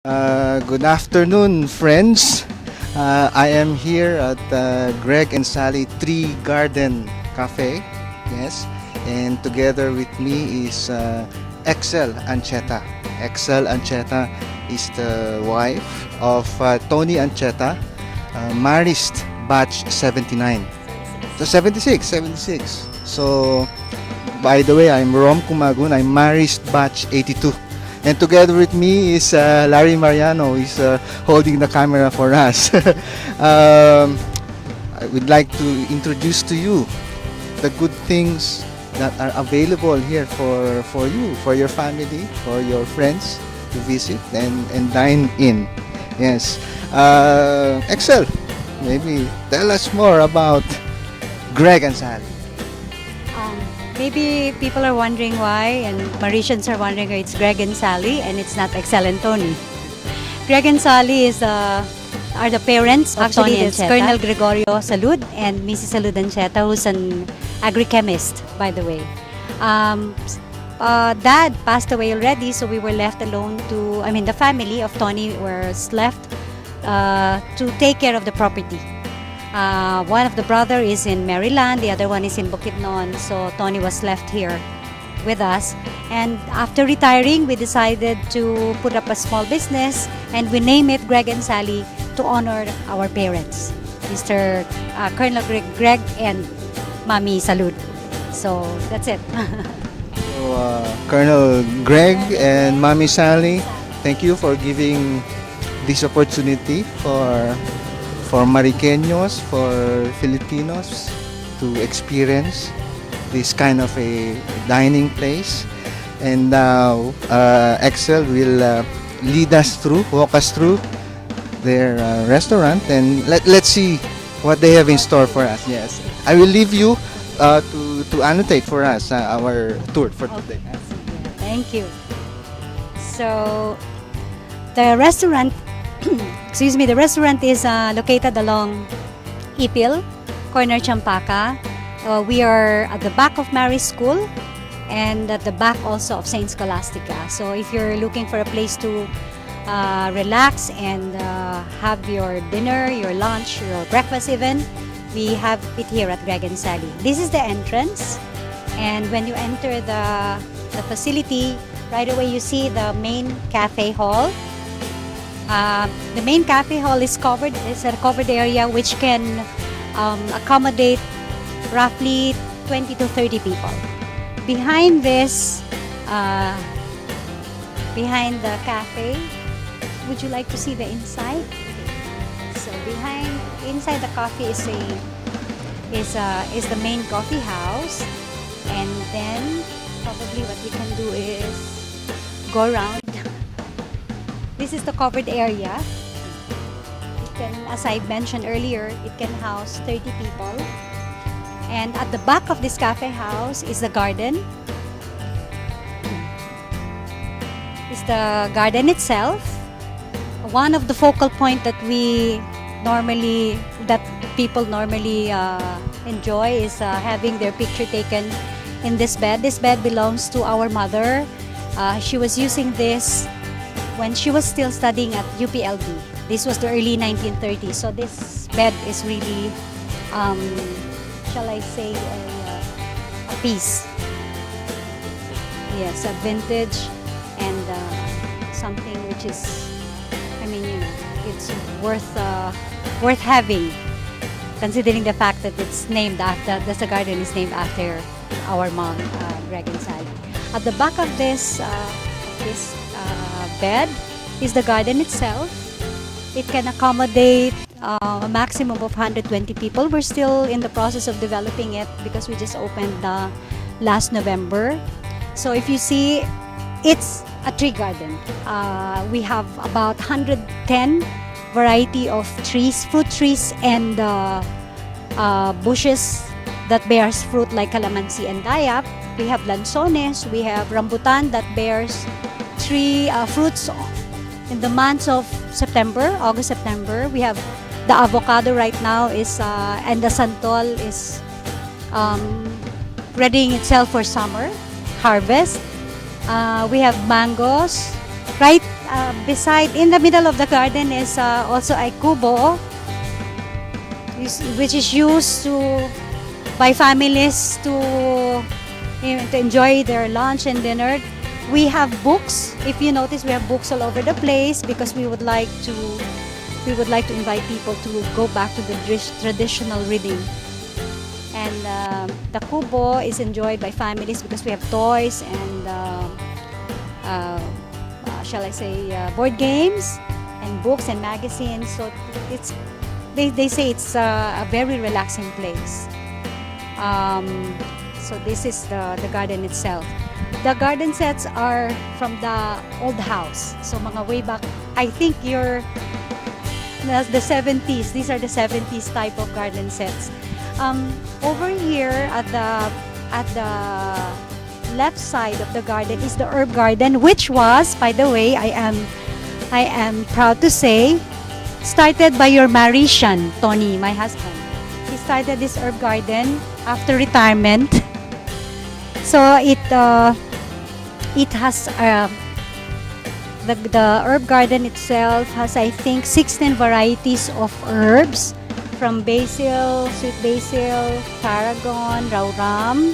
Good afternoon, friends. I am here at Greg and Sally Tree Garden Cafe. Yes, and together with me is Excel Ancheta. Excel Ancheta is the wife of Tony Ancheta, Marist Batch 79. So 76, 76. So, by the way, I'm Rom Kumagun. I'm Marist Batch 82. And together with me is Larry Mariano, who is holding the camera for us. I would like to introduce to you the good things that are available here for you, for your family, for your friends to visit and dine in. Yes. Excel, maybe tell us more about Greg and Sally. Um, Maybe people are wondering why, and Mauritians are wondering why it's Greg and Sally, and it's not Excel and Tony. Greg and Sally are the parents. Actually, Tony it's Ancheta. Colonel Gregorio Salud and Mrs. Salud Ancheta, who's an agri-chemist, by the way. Dad passed away already, so we were left alone the family of Tony was left to take care of the property. One of the brother is in Maryland, the other one is in Bukidnon, so Tony was left here with us. And after retiring, we decided to put up a small business, and we name it Greg and Sally to honor our parents, Mr. Colonel Greg and Mami Salud. So that's it. So, Colonel Greg and Mami Sally, thank you for giving this opportunity for Mariqueños, for Filipinos to experience this kind of a dining place. And now Excel will walk us through their restaurant, and let's see what they have in store for us. Yes, I will leave you to annotate for us our tour for today. Thank you. So, the restaurant, the restaurant is located along Ipil, corner Champaka. We are at the back of Mary's School and at the back also of Saint Scholastica. So, if you're looking for a place to relax and have your dinner, your lunch, your breakfast even, we have it here at Greg and Sally. This is the entrance, and when you enter the facility, right away you see the main cafe hall. The main cafe hall is covered. It's a covered area which can accommodate roughly 20 to 30 people. Behind this, behind the cafe, would you like to see the inside? So inside the coffee is the main coffee house, and then probably what we can do is go around. This is the covered area. It can, as I mentioned earlier, it can house 30 people. And at the back of this cafe house is the garden. It's the garden itself. One of the focal point that people normally enjoy is having their picture taken in this bed. This bed belongs to our mother. She was using this when she was still studying at UPLB. This was the early 1930s. So this bed is really, shall I say, a piece. Yes, a vintage and something which is, it's worth having, considering the fact that it's named after, the garden is named after our mom, Greg and Sally. At the back of this bed is the garden itself. It can accommodate a maximum of 120 people. We're still in the process of developing it because we just opened last November. So if you see, it's a tree garden. We have about 110 variety of trees, fruit trees, and bushes that bears fruit like calamansi and dayap. We have lanzones, we have rambutan that bears fruits in the months of August, September. We have the avocado right now and the santol is readying itself for summer harvest. We have mangoes. Right beside, in the middle of the garden is also a kubo, which is used by families to enjoy their lunch and dinner. We have books. If you notice, we have books all over the place because we would like to invite people to go back to the traditional reading. And the kubo is enjoyed by families because we have toys and shall I say board games and books and magazines. So they say it's a very relaxing place. So this is the garden itself. The garden sets are from the old house. So mga way back, I think the 70s. These are the 70s type of garden sets. Over here at the left side of the garden is the herb garden, which was, by the way, I am proud to say, started by your Mauritian, Tony, my husband. He started this herb garden after retirement. So it has the herb garden itself has, I think, 16 varieties of herbs, from basil, sweet basil, tarragon, rauram.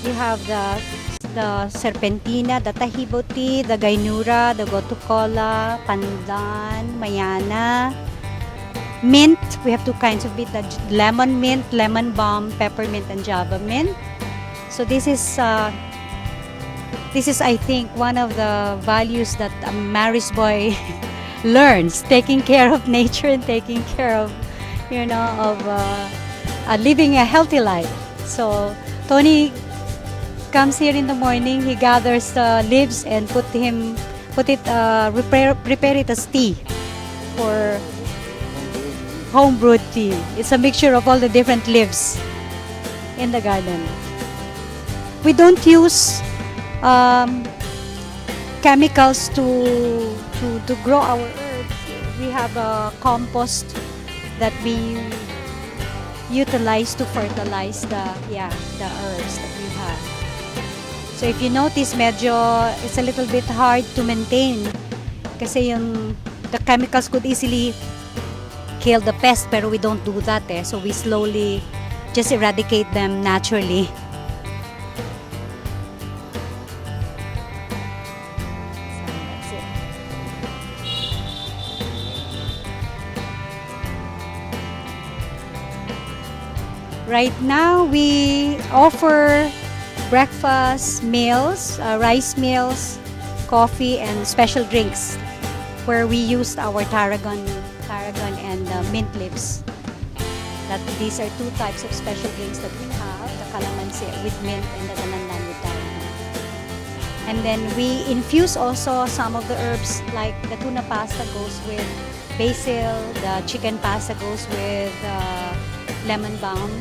You have the serpentina, the tahiboti, the gainura, the gotukola, pandan, mayana, mint. We have two kinds of mint: the lemon mint, lemon balm, peppermint, and java mint. So this is I think one of the values that a Maris boy learns: taking care of nature and taking care of living a healthy life. So Tony comes here in the morning. He gathers the leaves and prepare it as tea, for home brewed tea. It's a mixture of all the different leaves in the garden. We don't use chemicals to grow our herbs. We have a compost that we utilize to fertilize the herbs that we have. So if you notice, it's a little bit hard to maintain kasi the chemicals could easily kill the pest, pero we don't do that so we slowly just eradicate them naturally. Right now, we offer breakfast meals, rice meals, coffee, and special drinks, where we used our tarragon and mint leaves. These are two types of special drinks that we have: the calamansi with mint and the dalandan with tarragon. And then we infuse also some of the herbs, like the tuna pasta goes with basil, the chicken pasta goes with lemon balm.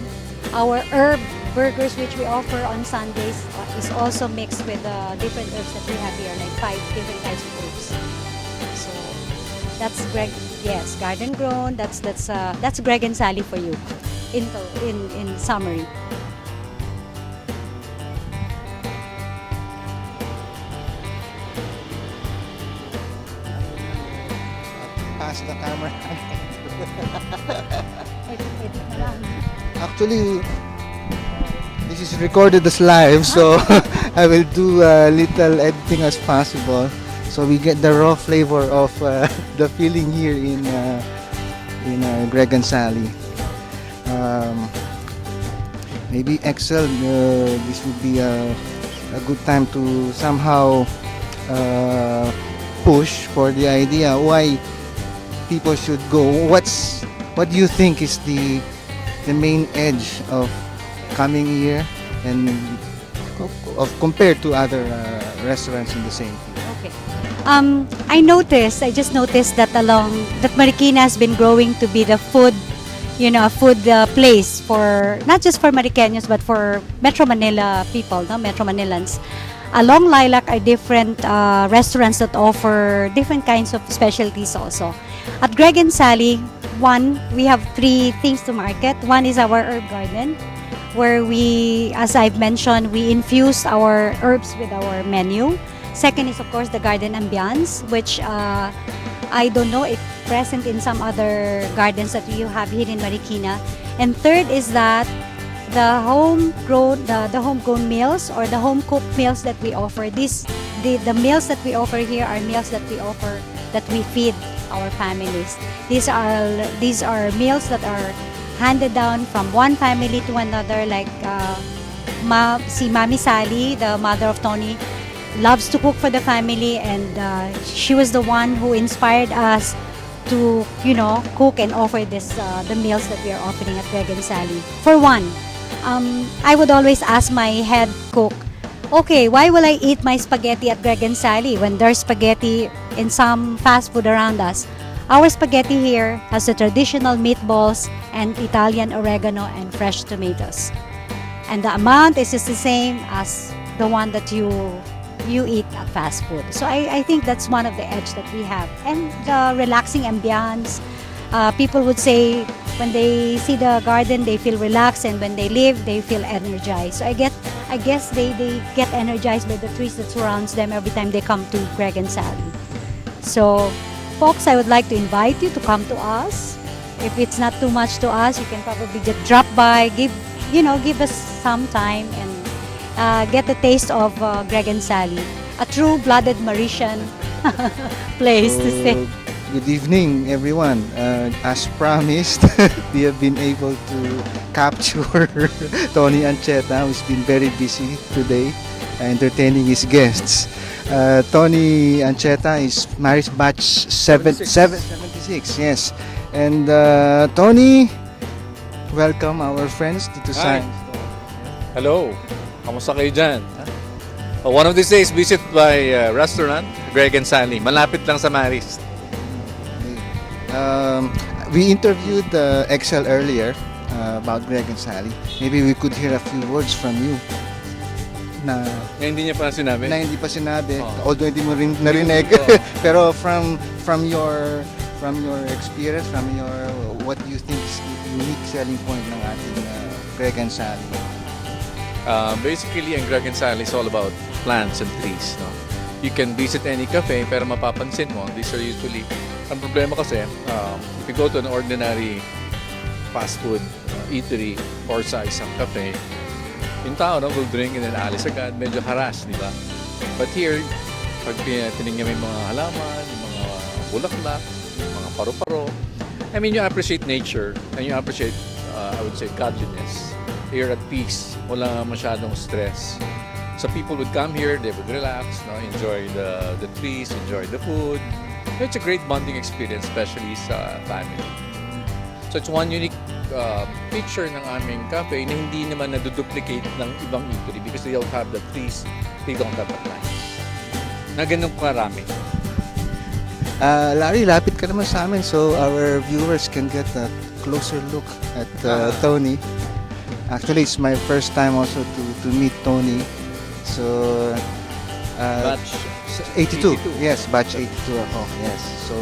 Our herb burgers, which we offer on Sundays, is also mixed with different herbs that we have here, like 5 different types of herbs. So that's Greg. Yes, garden grown. That's Greg and Sally for you, in summary. Pass the camera. Edit na lang. Actually, this is recorded as live, so I will do little editing as possible, so we get the raw flavor of the feeling here in Greg and Sally. Maybe Excel, this would be a good time to somehow push for the idea why people should go. What do you think is the main edge of coming here and compared to other restaurants in the same field? Okay. I just noticed that Marikina has been growing to be the food, a food place for not just for Mariqueños but for Metro Manila people, Metro Manilans. Along Lilac are different restaurants that offer different kinds of specialties also. At Greg and Sally, we have 3 things to market. One is our herb garden, where we, as I've mentioned, we infuse our herbs with our menu. Second is, of course, the garden ambiance, which I don't know if present in some other gardens that you have here in Marikina. And third is that the homegrown meals or the home cooked meals that we offer. The meals that we offer here are meals that we feed our families. These are meals that are handed down from one family to another. Like si Mami Sally, the mother of Tony, loves to cook for the family, and she was the one who inspired us to cook and offer the meals that we are offering at Greg and Sally. For one, I would always ask my head cook, okay, why will I eat my spaghetti at Greg and Sally when there's spaghetti in some fast food around us? Our spaghetti here has the traditional meatballs and Italian oregano and fresh tomatoes. And the amount is just the same as the one that you eat at fast food. So I think that's one of the edge that we have. And the relaxing ambiance. People would say when they see the garden, they feel relaxed, and when they leave, they feel energized. So I guess they get energized by the trees that surrounds them every time they come to Greg and Sally. So, folks, I would like to invite you to come to us. If it's not too much to us, you can probably just drop by, give us some time, and get a taste of Greg and Sally, a true-blooded Mauritian place to stay. Good evening, everyone. As promised, we have been able to capture Tony Ancheta, who's been very busy today entertaining his guests. Tony Ancheta is married batch 76, yes. And Tony, welcome our friends dito sa... Hello, kamusta kayo dyan? One of these days, visit my restaurant, Greg and Sally. Malapit lang sa Maris. We interviewed Excel earlier about Greg and Sally. Maybe we could hear a few words from you na Hindi niya pa sinabi? na hindi pa sinabi, Oh. although hindi mo rin narinig. Oh. Pero from your experience, from your what you think is the unique selling point ng ating Greg and Sally. Basically, ang Greg and Sally is all about plants and trees. No? You can visit any cafe, pero mapapansin mo, these are usually... Ang problema kasi, if you go to an ordinary fast food eatery or sa isang cafe, yung tao will drink and then alis agad, medyo harass, di ba? But here, pag tinignan mo yung mga halaman, yung mga bulaklak, yung mga paru-paro, I mean, you appreciate nature and you appreciate, I would say, godliness. You're at peace, wala masyadong stress. So people would come here, they would relax, enjoy the trees, enjoy the food. It's a great bonding experience, especially sa family. So it's one unique feature ng aming cafe na hindi naman naduduplicate ng ibang eatery because they don't have the trees, they don't have the plants. Na ganun karami. Larry, lapit ka naman sa amin so our viewers can get a closer look at Tony. Actually, it's my first time also to meet Tony. So, Batch 82. Yes, batch 82 ako. Yes. So,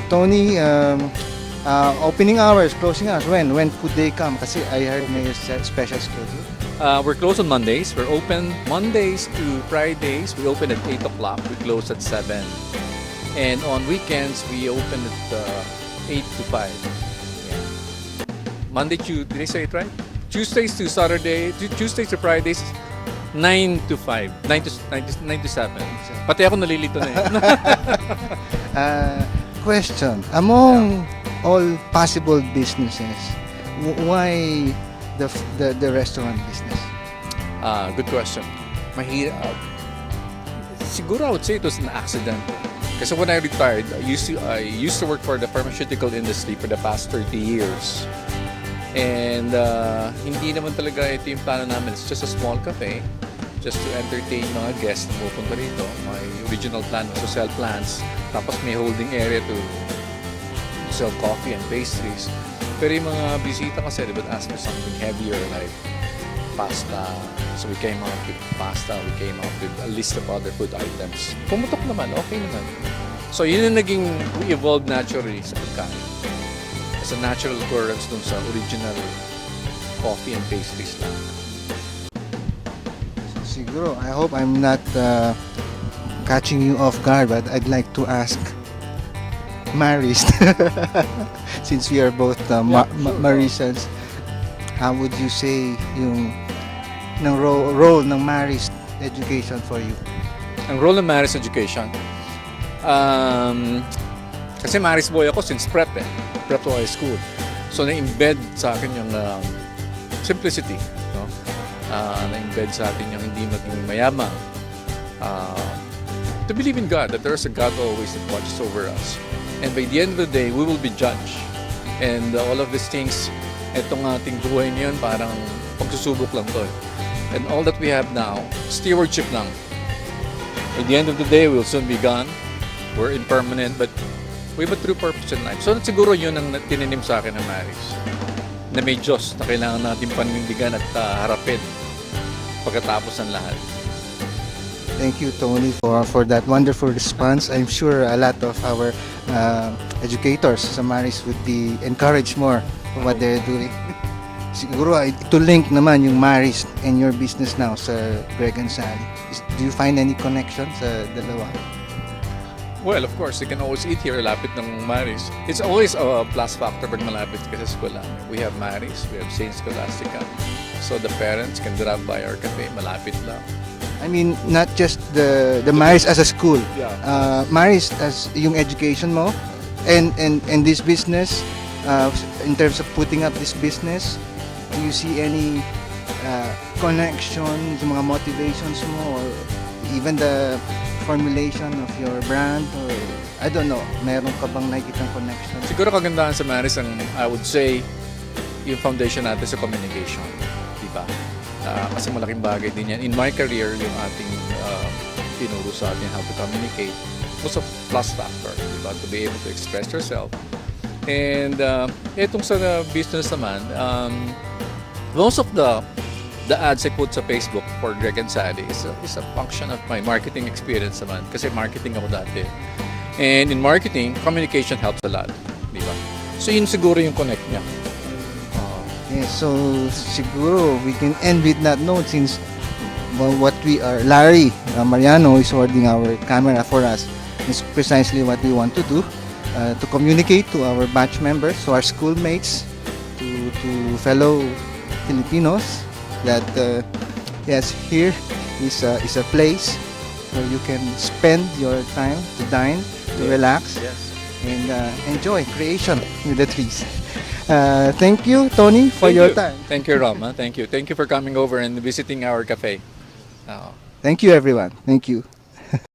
Tony, opening hours, closing hours, when could they come? Kasi I heard may special schedule. We're closed on Mondays. We're open Mondays to Fridays. We open at 8 o'clock. We close at 7. And on weekends, we open at 8 to 5. Yeah. Monday, Tuesday, did I say it right? Tuesdays to Saturday, Tuesdays to Fridays, 9 to 5, 9 to 7. Pati ako nalilito na Question, among all possible businesses, why the restaurant business? Good question. Siguro I would say it was an accident. Kasi when I retired, I used to work for the pharmaceutical industry for the past 30 years. And hindi naman talaga ito yung plano namin. It's just a small cafe just to entertain mga guests na pupunta rito. My original plan was to sell plants. Tapos may holding area to sell coffee and pastries. Pero yung mga bisita kasi, they would ask for something heavier like pasta. So we came out with pasta. We came out with a list of other food items. Pumutok naman, okay naman. So yun yung naging, we evolved naturally sa pagkain. As a natural occurrence dun sa original coffee and pastries lang. Siguro, I hope I'm not catching you off guard, but I'd like to ask Maris, since we are both Marisans, how would you say yung ng role ng Maris education for you? Ang role ng Maris Education, kasi Maris boy ako since prep prep to high school. So na-embed sa akin yung simplicity, no? Na-embed sa atin yung hindi maging mayamang. To believe in God, that there's a God always that watches over us. And by the end of the day, we will be judged. And all of these things, etong ating buhay ngayon, parang pagsusubok lang to. And all that we have now, stewardship lang. By the end of the day, we'll soon be gone. We're impermanent, but we have a true purpose in life. So siguro yun ang tininim sa akin ng Maris. Na may Diyos na kailangan natin panindigan at harapin pagkatapos ng lahat. Thank you, Tony, for that wonderful response. I'm sure a lot of our educators sa Maris would be encouraged more for what they're doing. Siguro, to link naman yung Maris and your business now sa Greg and Sally. Do you find any connection sa dalawa? Well, of course, you can always eat here, lapit ng Maris. It's always a plus factor pag malapit ka sa eskwela. We have Maris, we have Saint Scholastica. So the parents can drop by our cafe, malapit lang. I mean, not just the Maris as a school. Yeah. Maris as yung education mo and this business, in terms of putting up this business, do you see any connection sa mga motivations mo or even the formulation of your brand or I don't know, meron ka bang nakikitang connection? Siguro kagandahan sa Maris ang, I would say, yung foundation natin sa communication. Diba? Kasi malaking bagay din yan. In my career, yung ating tinuro sa atin how to communicate was a plus factor, diba? To be able to express yourself. And itong sa business naman, most of the ads I put sa Facebook for Greg and Sally is a function of my marketing experience naman. Kasi marketing ako dati. And in marketing, communication helps a lot. Diba? So yun siguro yung connect niya. Yeah, so siguro we can end with that note since what we are, Larry Mariano is holding our camera for us. Is precisely what we want to do, to communicate to our batch members, to our schoolmates, to fellow Filipinos that yes, here is a place where you can spend your time to dine, to relax, and enjoy creation with the trees. Thank you, Tony, for your time. Thank you, Rama. Thank you. Thank you for coming over and visiting our cafe. Thank you, everyone. Thank you.